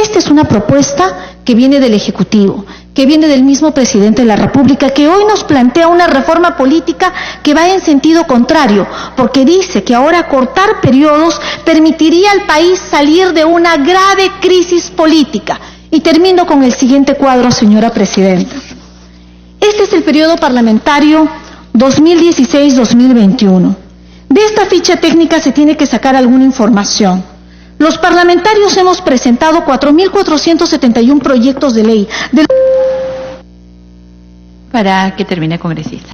Esta es una propuesta que viene del Ejecutivo, que viene del mismo presidente de la República, que hoy nos plantea una reforma política que va en sentido contrario, porque dice que ahora cortar periodos permitiría al país salir de una grave crisis política. Y termino con el siguiente cuadro, señora presidenta. Este es el periodo parlamentario 2016-2021. De esta ficha técnica se tiene que sacar alguna información. Los parlamentarios hemos presentado 4.471 proyectos de ley. Para que termine, congresista.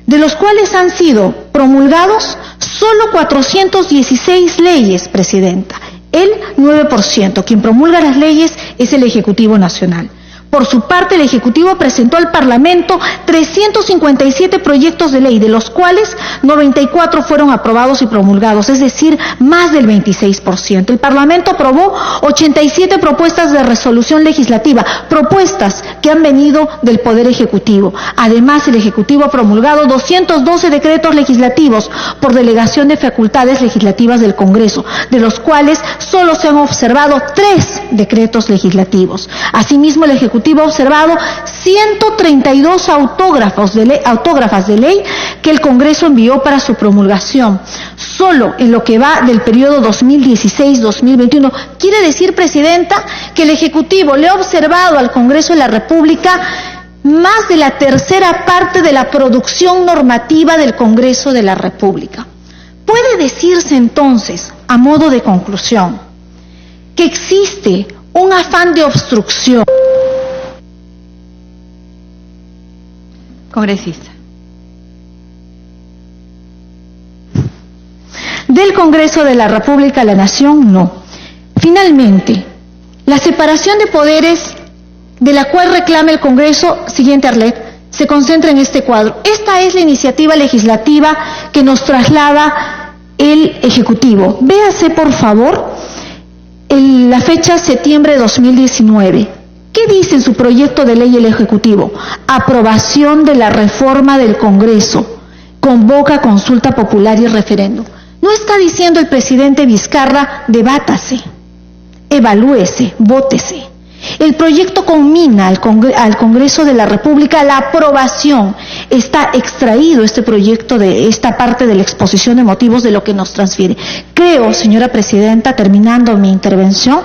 De los cuales han sido promulgados solo 416 leyes, presidenta. El 9%. Quien promulga las leyes es el Ejecutivo Nacional. Por su parte, el Ejecutivo presentó al Parlamento 357 proyectos de ley, de los cuales 94 fueron aprobados y promulgados, es decir, más del 26%. El Parlamento aprobó 87 propuestas de resolución legislativa, propuestas que han venido del Poder Ejecutivo. Además, el Ejecutivo ha promulgado 212 decretos legislativos por delegación de facultades legislativas del Congreso, de los cuales solo se han observado 3 decretos legislativos. Asimismo, el Ejecutivo ha observado 132 autógrafas de ley que el Congreso envió para su promulgación. Solo en lo que va del periodo 2016-2021. Quiere decir, presidenta, que el Ejecutivo le ha observado al Congreso de la República más de la tercera parte de la producción normativa del Congreso de la República. Puede decirse entonces, a modo de conclusión, que existe un afán de obstrucción. Congresista. Del Congreso de la República a la Nación, no. Finalmente, la separación de poderes de la cual reclama el Congreso, siguiente Arlet, se concentra en este cuadro. Esta es la iniciativa legislativa que nos traslada el Ejecutivo. Véase, por favor, la fecha septiembre de 2019. ¿Qué dice en su proyecto de ley el Ejecutivo? Aprobación de la reforma del Congreso. Convoca consulta popular y referéndum. No está diciendo el presidente Vizcarra, debátase, evalúese, vótese. El proyecto conmina al Congreso de la República la aprobación. Está extraído este proyecto de esta parte de la exposición de motivos de lo que nos transfiere. Creo, señora presidenta, terminando mi intervención,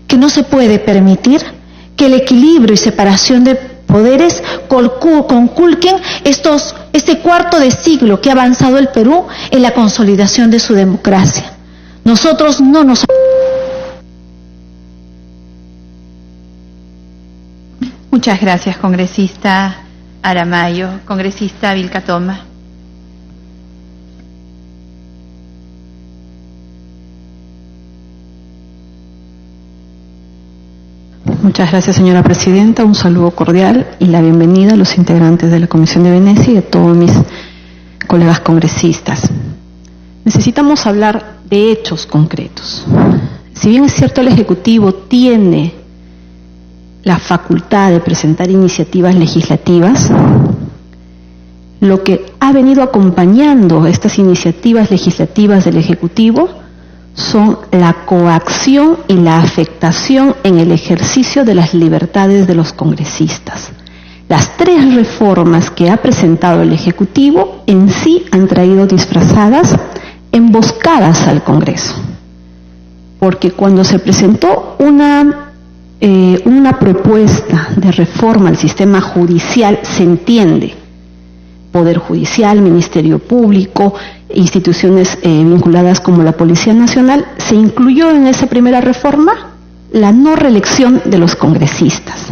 que no se puede permitir que el equilibrio y separación de poderes conculquen este cuarto de siglo que ha avanzado el Perú en la consolidación de su democracia. Nosotros no nos... Muchas gracias, congresista Aramayo. Congresista Vilcatoma. Muchas gracias, señora presidenta. Un saludo cordial y la bienvenida a los integrantes de la Comisión de Venecia y a todos mis colegas congresistas. Necesitamos hablar de hechos concretos. Si bien es cierto, el Ejecutivo tiene la facultad de presentar iniciativas legislativas, lo que ha venido acompañando estas iniciativas legislativas del Ejecutivo son la coacción y la afectación en el ejercicio de las libertades de los congresistas. Las 3 reformas que ha presentado el Ejecutivo en sí han traído disfrazadas emboscadas al Congreso. Porque cuando se presentó una propuesta de reforma al sistema judicial, se entiende, Poder Judicial, Ministerio Público, instituciones vinculadas como la Policía Nacional, se incluyó en esa primera reforma la no reelección de los congresistas.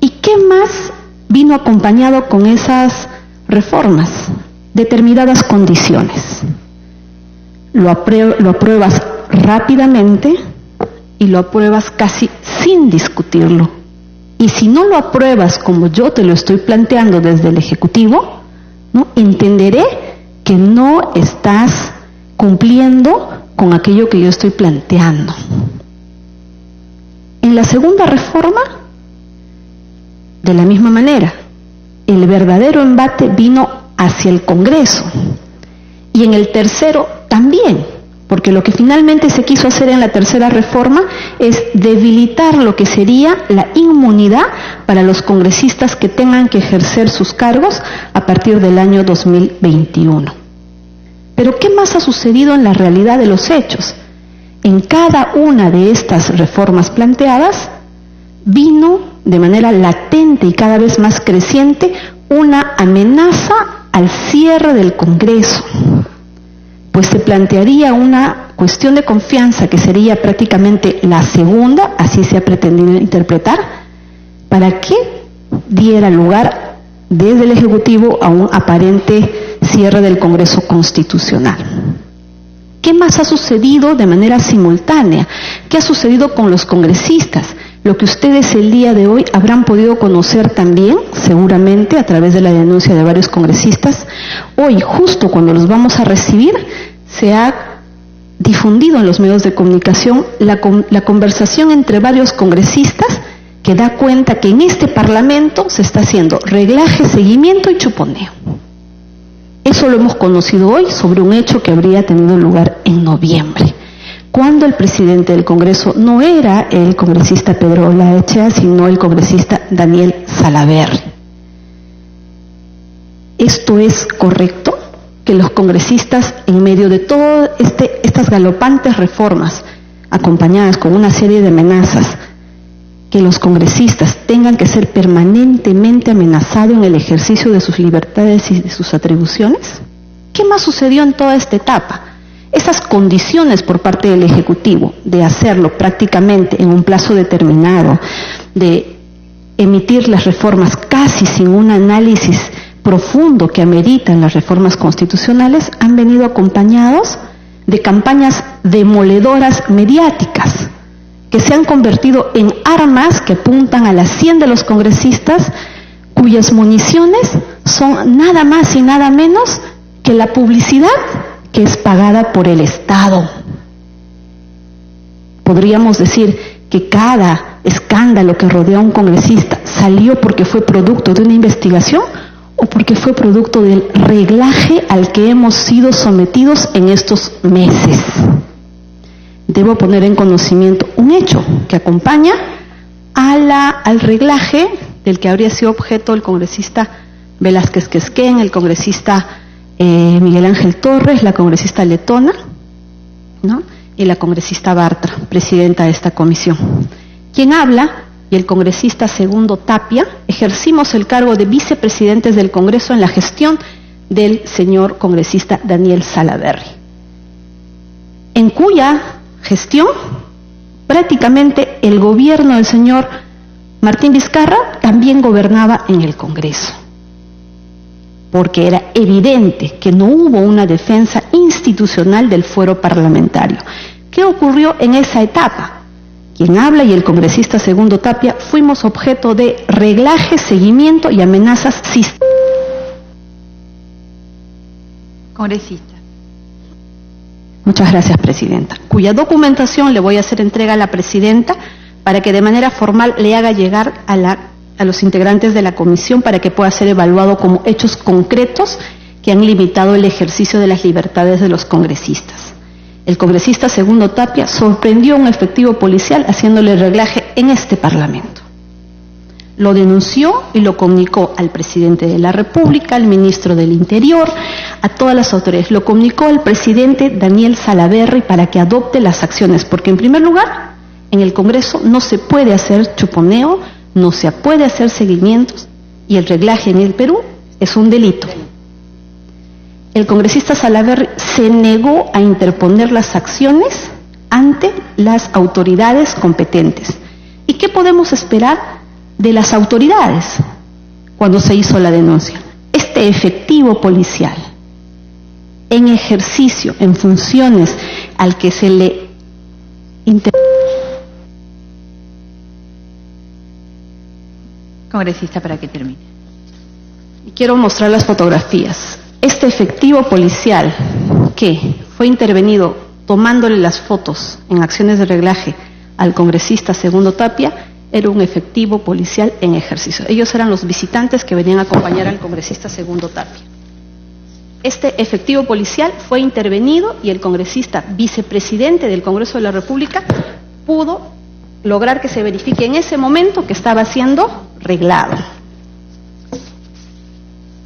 ¿Y qué más vino acompañado con esas reformas? Determinadas condiciones. Lo apruebas rápidamente y lo apruebas casi sin discutirlo. Y si no lo apruebas como yo te lo estoy planteando desde el Ejecutivo, ¿no?, entenderé que no estás cumpliendo con aquello que yo estoy planteando. En la segunda reforma, de la misma manera, el verdadero embate vino hacia el Congreso. Y en el tercero también, porque lo que finalmente se quiso hacer en la tercera reforma es debilitar lo que sería la inmunidad para los congresistas que tengan que ejercer sus cargos a partir del año 2021. Pero ¿qué más ha sucedido en la realidad de los hechos? En cada una de estas reformas planteadas vino de manera latente y cada vez más creciente una amenaza al cierre del Congreso, pues se plantearía una cuestión de confianza que sería prácticamente la segunda, así se ha pretendido interpretar, para que diera lugar desde el Ejecutivo a un aparente cierre del Congreso Constitucional. ¿Qué más ha sucedido de manera simultánea? ¿Qué ha sucedido con los congresistas? Lo que ustedes el día de hoy habrán podido conocer también, seguramente, a través de la denuncia de varios congresistas. Hoy, justo cuando los vamos a recibir, se ha difundido en los medios de comunicación la conversación entre varios congresistas que da cuenta que en este Parlamento se está haciendo reglaje, seguimiento y chuponeo. Eso lo hemos conocido hoy sobre un hecho que habría tenido lugar en noviembre, cuando el presidente del Congreso no era el congresista Pedro Olaechea, sino el congresista Daniel Salaverry. ¿Esto es correcto? Que los congresistas, en medio de todas estas galopantes reformas, acompañadas con una serie de amenazas, que los congresistas tengan que ser permanentemente amenazados en el ejercicio de sus libertades y de sus atribuciones? ¿Qué más sucedió en toda esta etapa? Esas condiciones por parte del Ejecutivo de hacerlo prácticamente en un plazo determinado, de emitir las reformas casi sin un análisis profundo que ameritan las reformas constitucionales, han venido acompañados de campañas demoledoras mediáticas que se han convertido en armas que apuntan a la sien de los congresistas, cuyas municiones son nada más y nada menos que la publicidad que es pagada por el Estado. Podríamos decir que cada escándalo que rodea a un congresista salió porque fue producto de una investigación o porque fue producto del reglaje al que hemos sido sometidos en estos meses. Debo poner en conocimiento un hecho que acompaña al reglaje del que habría sido objeto el congresista Velázquez Quesquén, el congresista Miguel Ángel Torres, la congresista Letona, ¿no?, y la congresista Bartra, presidenta de esta comisión. Quien habla y el congresista Segundo Tapia ejercimos el cargo de vicepresidentes del Congreso en la gestión del señor congresista Daniel Salaverry, en cuya gestión prácticamente el gobierno del señor Martín Vizcarra también gobernaba en el Congreso, porque era evidente que no hubo una defensa institucional del fuero parlamentario. ¿Qué ocurrió en esa etapa? Quien habla y el congresista Segundo Tapia fuimos objeto de reglaje, seguimiento y amenazas sistemáticas. Congresista. Muchas gracias, presidenta. Cuya documentación le voy a hacer entrega a la presidenta para que de manera formal le haga llegar a los integrantes de la comisión para que pueda ser evaluado como hechos concretos que han limitado el ejercicio de las libertades de los congresistas. El congresista Segundo Tapia sorprendió a un efectivo policial haciéndole reglaje en este Parlamento. Lo denunció y lo comunicó al presidente de la República, al ministro del Interior, a todas las autoridades. Lo comunicó al presidente Daniel Salaverry para que adopte las acciones, porque en primer lugar, en el Congreso no se puede hacer chuponeo, no se puede hacer seguimientos, y el reglaje en el Perú es un delito. El congresista Salaverry se negó a interponer las acciones ante las autoridades competentes. ¿Y qué podemos esperar de las autoridades cuando se hizo la denuncia? Este efectivo policial, en ejercicio, en funciones al que se le Congresista, para que termine. Y quiero mostrar las fotografías. Este efectivo policial que fue intervenido tomándole las fotos en acciones de reglaje al congresista Segundo Tapia era un efectivo policial en ejercicio. Ellos eran los visitantes que venían a acompañar al congresista Segundo Tapia. Este efectivo policial fue intervenido y el congresista vicepresidente del Congreso de la República pudo lograr que se verifique en ese momento que estaba siendo reglado.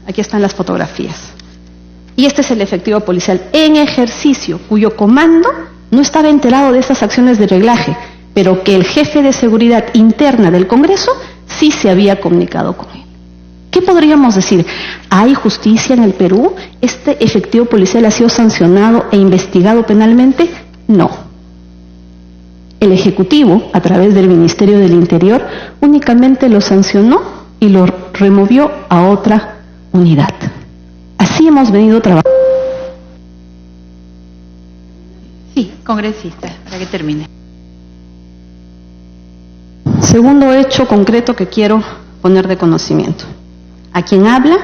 Aquí están las fotografías. Y este es el efectivo policial en ejercicio, cuyo comando no estaba enterado de estas acciones de reglaje, pero que el jefe de seguridad interna del Congreso sí se había comunicado con él. ¿Qué podríamos decir? ¿Hay justicia en el Perú? ¿Este efectivo policial ha sido sancionado e investigado penalmente? No. El Ejecutivo, a través del Ministerio del Interior, únicamente lo sancionó y lo removió a otra unidad. Así hemos venido trabajando. Sí, congresista, para que termine. Segundo hecho concreto que quiero poner de conocimiento. A quien habla,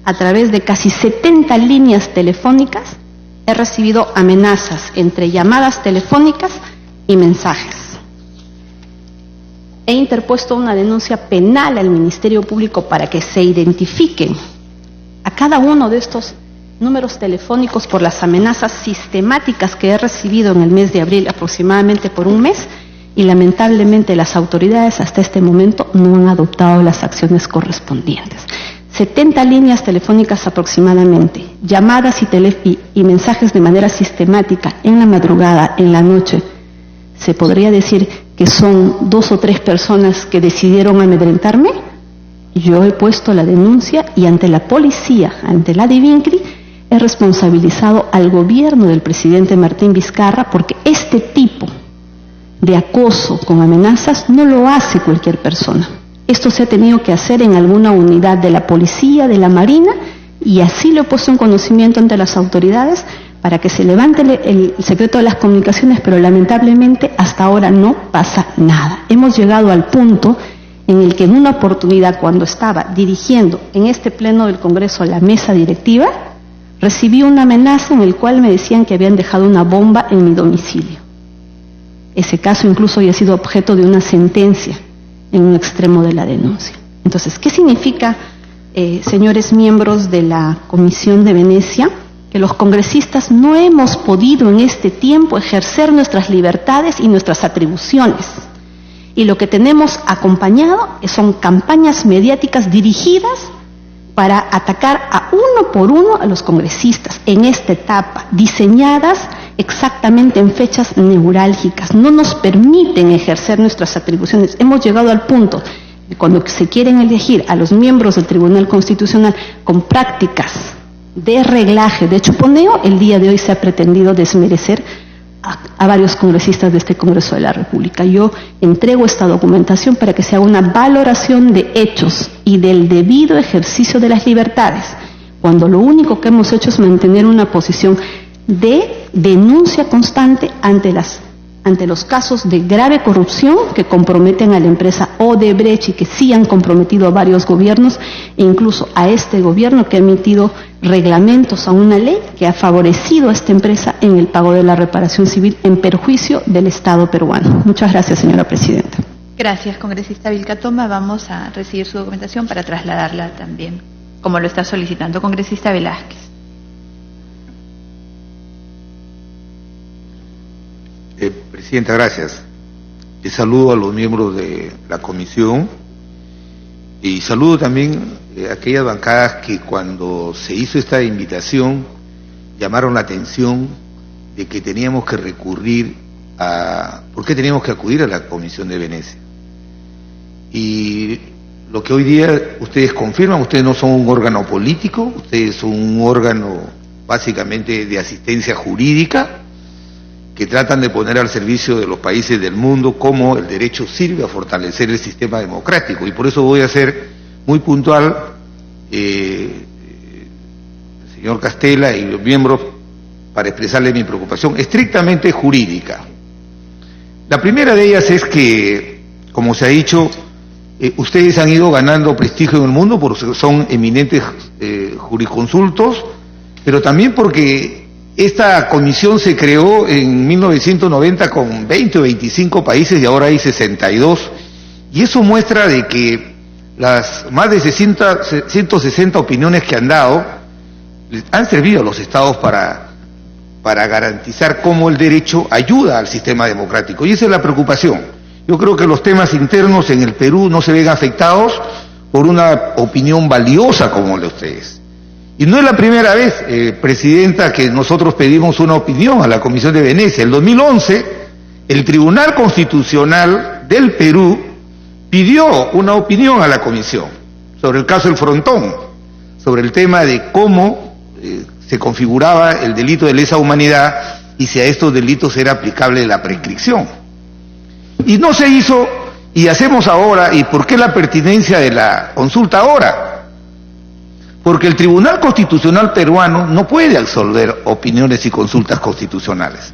a través de casi 70 líneas telefónicas, he recibido amenazas entre llamadas telefónicas y mensajes. He interpuesto una denuncia penal al Ministerio Público para que se identifiquen a cada uno de estos números telefónicos por las amenazas sistemáticas que he recibido en el mes de abril, aproximadamente por un mes, y lamentablemente las autoridades hasta este momento no han adoptado las acciones correspondientes. 70 líneas telefónicas aproximadamente, llamadas y mensajes de manera sistemática en la madrugada, en la noche. ¿Se podría decir que son 2 o 3 personas que decidieron amedrentarme? Yo he puesto la denuncia y ante la policía, ante la DIVINCRI, he responsabilizado al gobierno del presidente Martín Vizcarra porque este tipo de acoso con amenazas no lo hace cualquier persona. Esto se ha tenido que hacer en alguna unidad de la policía, de la Marina, y así lo he puesto en conocimiento ante las autoridades para que se levante el secreto de las comunicaciones, pero lamentablemente hasta ahora no pasa nada. Hemos llegado al punto en el que en una oportunidad, cuando estaba dirigiendo en este pleno del Congreso la mesa directiva, recibí una amenaza en el cual me decían que habían dejado una bomba en mi domicilio. Ese caso incluso ya ha sido objeto de una sentencia en un extremo de la denuncia. Entonces, ¿qué significa, señores miembros de la Comisión de Venecia? Que los congresistas no hemos podido en este tiempo ejercer nuestras libertades y nuestras atribuciones. Y lo que tenemos acompañado son campañas mediáticas dirigidas para atacar a uno por uno a los congresistas en esta etapa, diseñadas exactamente en fechas neurálgicas. No nos permiten ejercer nuestras atribuciones. Hemos llegado al punto de cuando se quieren elegir a los miembros del Tribunal Constitucional con prácticas de reglaje, de chuponeo, el día de hoy se ha pretendido desmerecer a varios congresistas de este Congreso de la República. Yo entrego esta documentación para que se haga una valoración de hechos y del debido ejercicio de las libertades, cuando lo único que hemos hecho es mantener una posición de denuncia constante ante los casos de grave corrupción que comprometen a la empresa Odebrecht y que sí han comprometido a varios gobiernos e incluso a este gobierno que ha emitido reglamentos a una ley que ha favorecido a esta empresa en el pago de la reparación civil en perjuicio del Estado peruano. Muchas gracias, señora presidenta. Gracias, congresista Vilcatoma. Vamos a recibir su documentación para trasladarla también, como lo está solicitando. Congresista Velázquez. Presidenta, gracias. Saludo a los miembros de la comisión y saludo también a aquellas bancadas que cuando se hizo esta invitación llamaron la atención de que teníamos que recurrir ¿por qué teníamos que acudir a la Comisión de Venecia? Y lo que hoy día ustedes confirman, ustedes no son un órgano político, ustedes son un órgano básicamente de asistencia jurídica, que tratan de poner al servicio de los países del mundo cómo el derecho sirve a fortalecer el sistema democrático. Y por eso voy a ser muy puntual, señor Castela y los miembros, para expresarle mi preocupación estrictamente jurídica. La primera de ellas es que, como se ha dicho, ustedes han ido ganando prestigio en el mundo porque son eminentes jurisconsultos, pero también porque esta comisión se creó en 1990 con 20 o 25 países y ahora hay 62, y eso muestra de que las más de 160 opiniones que han dado han servido a los estados para garantizar cómo el derecho ayuda al sistema democrático. Y esa es la preocupación. Yo creo que los temas internos en el Perú no se ven afectados por una opinión valiosa como la de ustedes. Y no es la primera vez, Presidenta, que nosotros pedimos una opinión a la Comisión de Venecia. En 2011, el Tribunal Constitucional del Perú pidió una opinión a la Comisión sobre el caso del Frontón, sobre el tema de cómo se configuraba el delito de lesa humanidad y si a estos delitos era aplicable la prescripción. Y no se hizo, y hacemos ahora. ¿Y por qué la pertinencia de la consulta ahora? Porque el Tribunal Constitucional peruano no puede absolver opiniones y consultas constitucionales.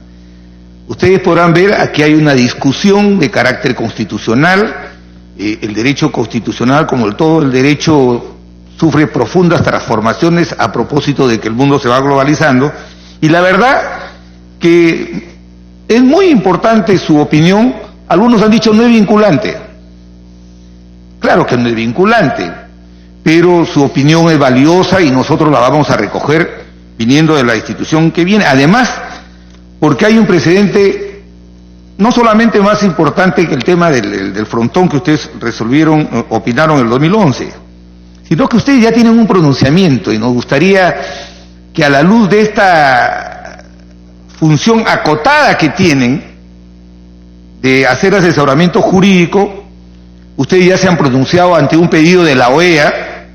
Ustedes podrán ver, aquí hay una discusión de carácter constitucional. El derecho constitucional, como todo el derecho, sufre profundas transformaciones a propósito de que el mundo se va globalizando, y la verdad que es muy importante su opinión. Algunos han dicho no es vinculante. Claro que no es vinculante, pero su opinión es valiosa y nosotros la vamos a recoger viniendo de la institución que viene. Además, porque hay un precedente no solamente más importante que el tema del Frontón que ustedes opinaron en el 2011, sino que ustedes ya tienen un pronunciamiento, y nos gustaría que a la luz de esta función acotada que tienen de hacer asesoramiento jurídico, ustedes ya se han pronunciado ante un pedido de la OEA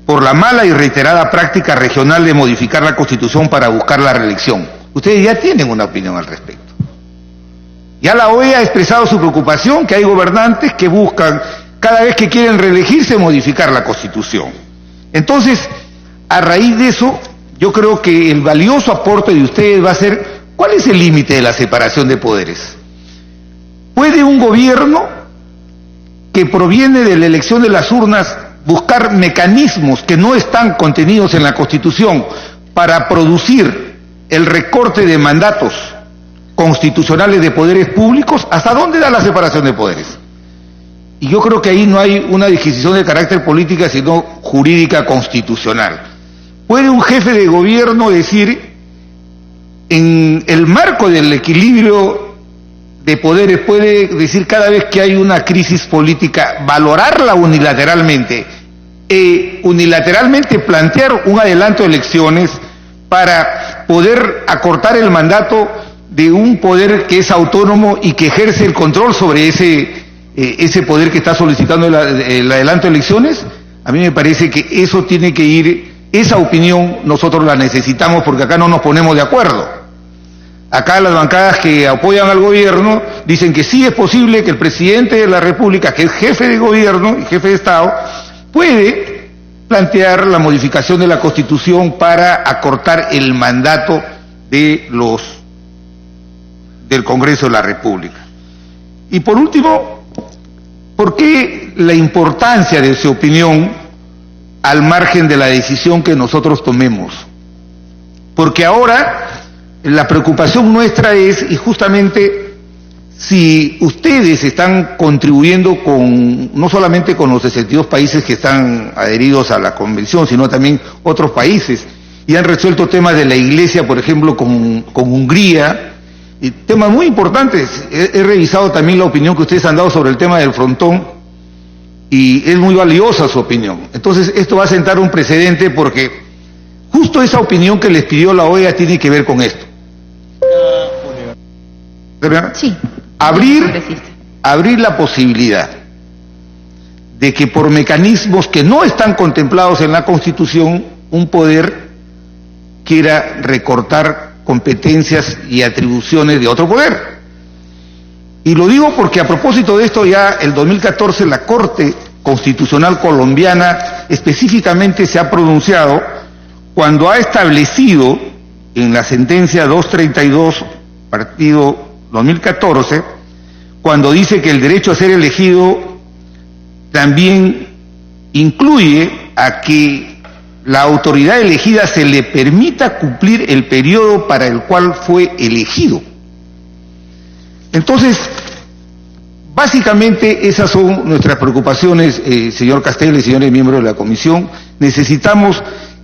por la mala y reiterada práctica regional de modificar la Constitución para buscar la reelección. Ustedes ya tienen una opinión al respecto. Ya la OEA ha expresado su preocupación que hay gobernantes que buscan, cada vez que quieren reelegirse, modificar la Constitución. Entonces, a raíz de eso, yo creo que el valioso aporte de ustedes va a ser, ¿cuál es el límite de la separación de poderes? ¿Puede un gobierno que proviene de la elección de las urnas buscar mecanismos que no están contenidos en la Constitución para producir el recorte de mandatos constitucionales de poderes públicos? ¿Hasta dónde da la separación de poderes? Y yo creo que ahí no hay una disquisición de carácter política, sino jurídica constitucional. ¿Puede un jefe de gobierno decir, en el marco del equilibrio de poderes, puede decir cada vez que hay una crisis política, valorarla unilateralmente, unilateralmente plantear un adelanto de elecciones para poder acortar el mandato de un poder que es autónomo y que ejerce el control sobre ese poder que está solicitando el adelanto de elecciones? A mí me parece que eso tiene que ir, esa opinión nosotros la necesitamos, porque acá no nos ponemos de acuerdo. Acá las bancadas que apoyan al gobierno dicen que sí es posible que el presidente de la República, que es jefe de gobierno y jefe de Estado, puede plantear la modificación de la Constitución para acortar el mandato del Congreso de la República. Y por último, ¿por qué la importancia de su opinión al margen de la decisión que nosotros tomemos? Porque ahora la preocupación nuestra es, y justamente si ustedes están contribuyendo no solamente con los 62 países que están adheridos a la Convención, sino también otros países, y han resuelto temas de la Iglesia, por ejemplo, con Hungría, y temas muy importantes. He revisado también la opinión que ustedes han dado sobre el tema del Frontón, y es muy valiosa su opinión. Entonces, esto va a sentar un precedente, porque justo esa opinión que les pidió la OEA tiene que ver con esto. Sí. Abrir la posibilidad de que por mecanismos que no están contemplados en la Constitución, un poder quiera recortar competencias y atribuciones de otro poder. Y lo digo porque a propósito de esto, ya el 2014 la Corte Constitucional colombiana específicamente se ha pronunciado cuando ha establecido en la sentencia 232, partido 2014, cuando dice que el derecho a ser elegido también incluye a que la autoridad elegida se le permita cumplir el periodo para el cual fue elegido. Entonces, básicamente esas son nuestras preocupaciones, señor Castel y señores miembros de la Comisión. Necesitamos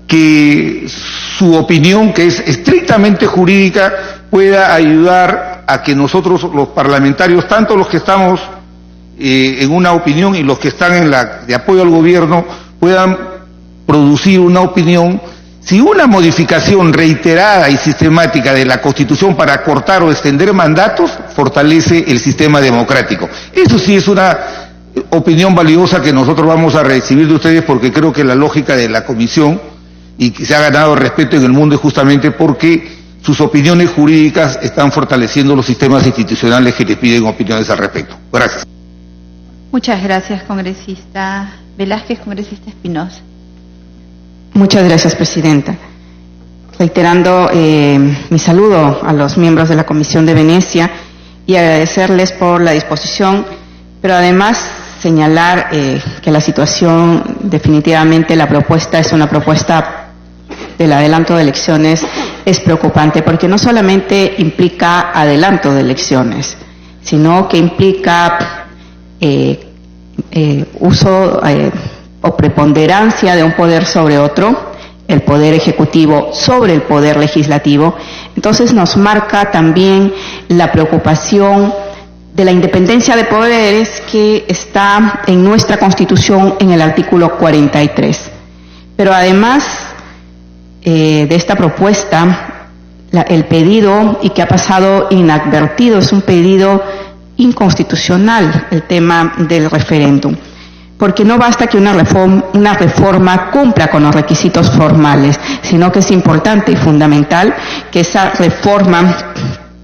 que su opinión, que es estrictamente jurídica, pueda ayudar a que nosotros los parlamentarios, tanto los que estamos en una opinión y los que están en la de apoyo al gobierno, puedan producir una opinión si una modificación reiterada y sistemática de la Constitución para acortar o extender mandatos fortalece el sistema democrático. Eso sí es una opinión valiosa que nosotros vamos a recibir de ustedes, porque creo que la lógica de la comisión y que se ha ganado respeto en el mundo es justamente porque sus opiniones jurídicas están fortaleciendo los sistemas institucionales que les piden opiniones al respecto. Gracias. Muchas gracias, congresista Velázquez. Congresista Espinosa. Muchas gracias, presidenta. Reiterando mi saludo a los miembros de la Comisión de Venecia y agradecerles por la disposición, pero además señalar que la situación, definitivamente la propuesta es una propuesta del adelanto de elecciones, es preocupante porque no solamente implica adelanto de elecciones, sino que implica uso o preponderancia de un poder sobre otro, el poder ejecutivo sobre el poder legislativo. Entonces nos marca también la preocupación de la independencia de poderes que está en nuestra Constitución en el artículo 43. Pero además de esta propuesta, el pedido, y que ha pasado inadvertido, es un pedido inconstitucional, el tema del referéndum, porque no basta que una reforma cumpla con los requisitos formales, sino que es importante y fundamental que esa reforma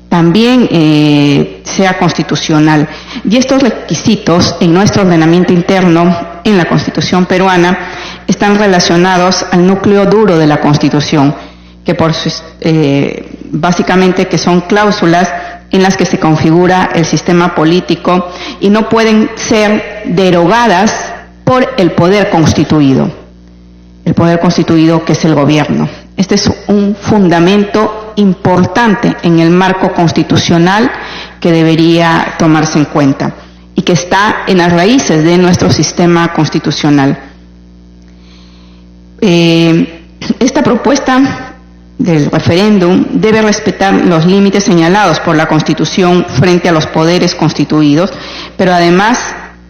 también sea constitucional. Y estos requisitos en nuestro ordenamiento interno, en la Constitución peruana, están relacionados al núcleo duro de la Constitución, que básicamente que son cláusulas en las que se configura el sistema político y no pueden ser derogadas por el poder constituido que es el gobierno. Este es un fundamento importante en el marco constitucional que debería tomarse en cuenta y que está en las raíces de nuestro sistema constitucional. Esta propuesta del referéndum debe respetar los límites señalados por la Constitución frente a los poderes constituidos, pero además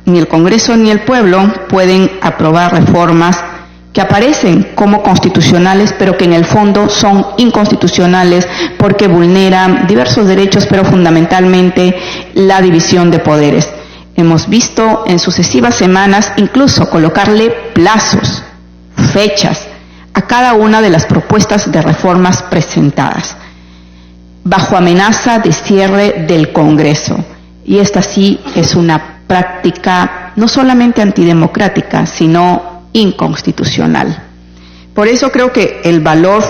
ni el Congreso ni el pueblo pueden aprobar reformas que aparecen como constitucionales, pero que en el fondo son inconstitucionales porque vulneran diversos derechos, pero fundamentalmente la división de poderes. Hemos visto en sucesivas semanas incluso colocarle plazos, fechas, a cada una de las propuestas de reformas presentadas, bajo amenaza de cierre del Congreso. Y esta sí es una práctica no solamente antidemocrática, sino inconstitucional. Por eso creo que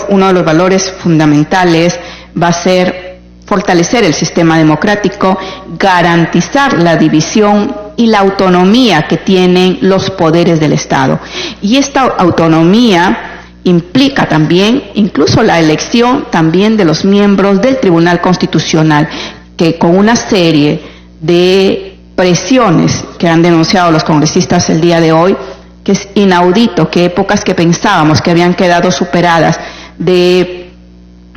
uno de los valores fundamentales va a ser fortalecer el sistema democrático, garantizar la división y la autonomía que tienen los poderes del Estado. Y esta autonomía implica también incluso la elección también de los miembros del Tribunal Constitucional, que con una serie de presiones que han denunciado los congresistas el día de hoy, que es inaudito que épocas que pensábamos que habían quedado superadas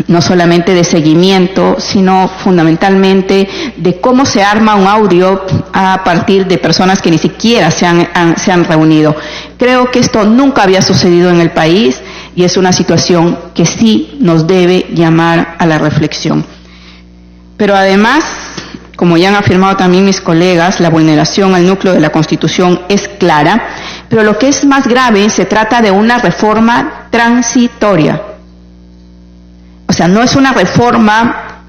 no solamente de seguimiento, sino fundamentalmente de cómo se arma un audio a partir de personas que ni siquiera se han reunido. Creo que esto nunca había sucedido en el país y es una situación que sí nos debe llamar a la reflexión. Pero además, como ya han afirmado también mis colegas, la vulneración al núcleo de la Constitución es clara, pero lo que es más grave, se trata de una reforma transitoria. O sea, no es una reforma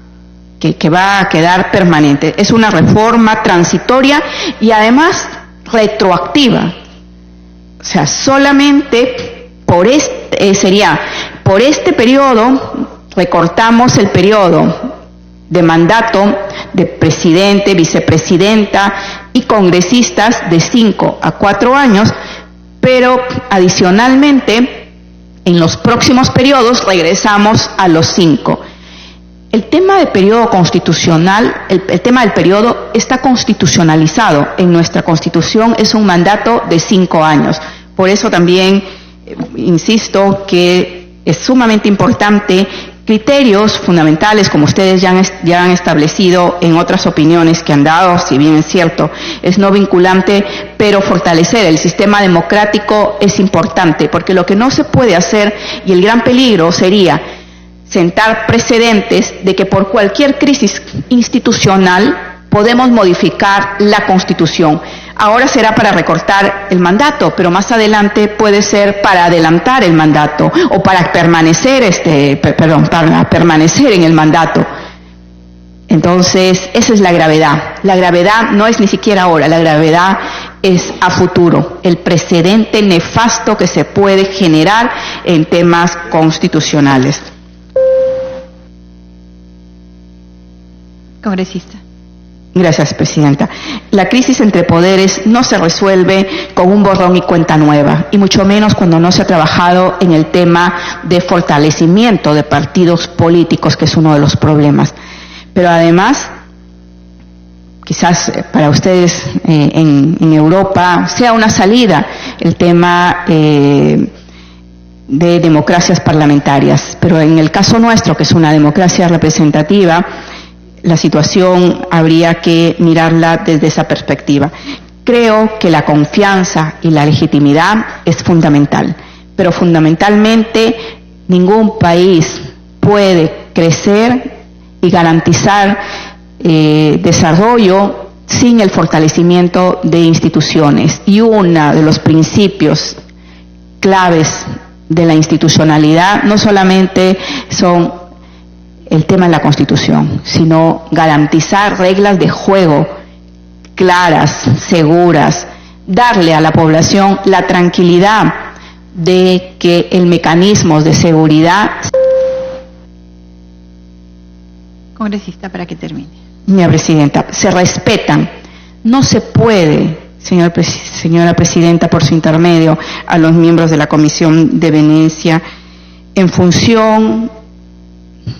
que va a quedar permanente, es una reforma transitoria y además retroactiva. O sea, solamente por este periodo recortamos el periodo de mandato de presidente, vicepresidenta y congresistas de 5 a 4 años, pero adicionalmente en los próximos periodos regresamos a los 5. El tema del periodo constitucional, el tema del periodo está constitucionalizado en nuestra Constitución, es un mandato de 5 años. Por eso también insisto que es sumamente importante criterios fundamentales, como ustedes ya han establecido en otras opiniones que han dado, si bien es cierto, es no vinculante, pero fortalecer el sistema democrático es importante, porque lo que no se puede hacer, y el gran peligro sería sentar precedentes de que por cualquier crisis institucional podemos modificar la Constitución. Ahora será para recortar el mandato, pero más adelante puede ser para adelantar el mandato o para permanecer para permanecer en el mandato. Entonces, esa es la gravedad. La gravedad no es ni siquiera ahora, la gravedad es a futuro, el precedente nefasto que se puede generar en temas constitucionales. Congresista. Gracias, Presidenta. La crisis entre poderes no se resuelve con un borrón y cuenta nueva, y mucho menos cuando no se ha trabajado en el tema de fortalecimiento de partidos políticos, que es uno de los problemas. Pero además, quizás para ustedes en Europa sea una salida el tema de democracias parlamentarias, pero en el caso nuestro, que es una democracia representativa, la situación habría que mirarla desde esa perspectiva. Creo que la confianza y la legitimidad es fundamental, pero fundamentalmente ningún país puede crecer y garantizar desarrollo sin el fortalecimiento de instituciones. Y uno de los principios claves de la institucionalidad no solamente son el tema de la Constitución, sino garantizar reglas de juego claras, seguras, darle a la población la tranquilidad de que el mecanismo de seguridad. Congresista, para que termine. Señora Presidenta, se respetan. No se puede, señora Presidenta, por su intermedio, a los miembros de la Comisión de Venecia, en función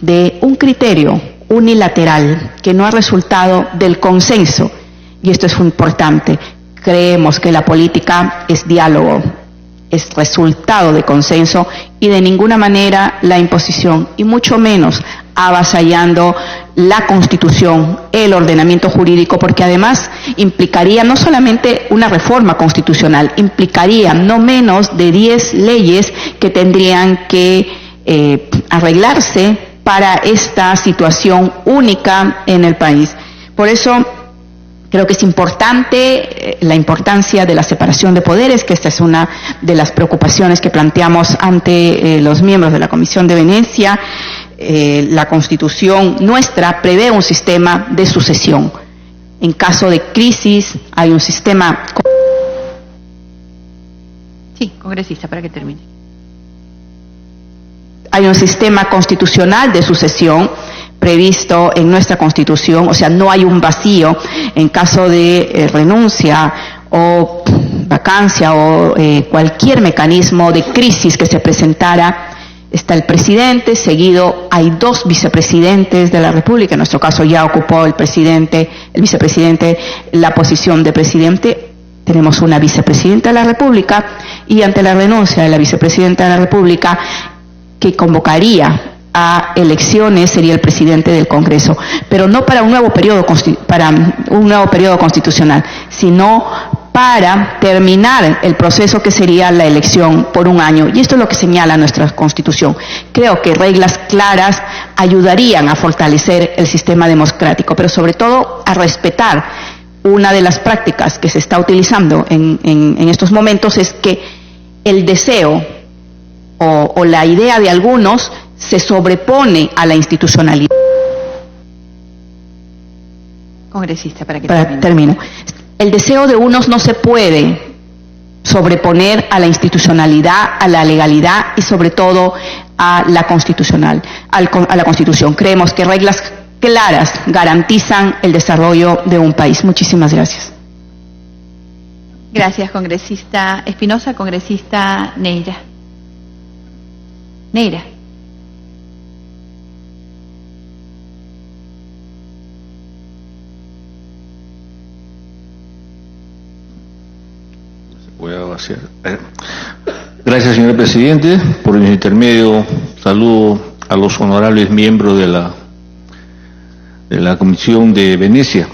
de un criterio unilateral que no ha resultado del consenso, y esto es importante. Creemos que la política es diálogo, es resultado de consenso y de ninguna manera la imposición, y mucho menos avasallando la Constitución, el ordenamiento jurídico, porque además implicaría no solamente una reforma constitucional, implicaría no menos de 10 leyes que tendrían que arreglarse para esta situación única en el país. Por eso creo que es importante la importancia de la separación de poderes, que esta es una de las preocupaciones que planteamos ante los miembros de la Comisión de Venecia. La Constitución nuestra prevé un sistema de sucesión. En caso de crisis hay un sistema. Sí, congresista, para que termine. Hay un sistema constitucional de sucesión previsto en nuestra Constitución, o sea, no hay un vacío en caso de renuncia o vacancia o cualquier mecanismo de crisis que se presentara. Está el presidente, seguido hay 2 vicepresidentes de la República. En nuestro caso ya ocupó el vicepresidente la posición de presidente. Tenemos una vicepresidenta de la República, y ante la renuncia de la vicepresidenta de la República, que convocaría a elecciones, sería el presidente del Congreso, pero no para un nuevo periodo constitucional, sino para terminar el proceso que sería la elección por un año. Y esto es lo que señala nuestra Constitución. Creo que reglas claras ayudarían a fortalecer el sistema democrático, pero sobre todo a respetar. Una de las prácticas que se está utilizando en estos momentos es que el deseo o la idea de algunos se sobrepone a la institucionalidad. Congresista, para que termino. El deseo de unos no se puede sobreponer a la institucionalidad, a la legalidad y sobre todo a la a la Constitución. Creemos que reglas claras garantizan el desarrollo de un país. Muchísimas gracias. Gracias, congresista Espinosa. Congresista Neira. Neira. Voy a vaciar. Gracias, señor presidente. Por mi intermedio, saludo a los honorables miembros de la Comisión de Venecia.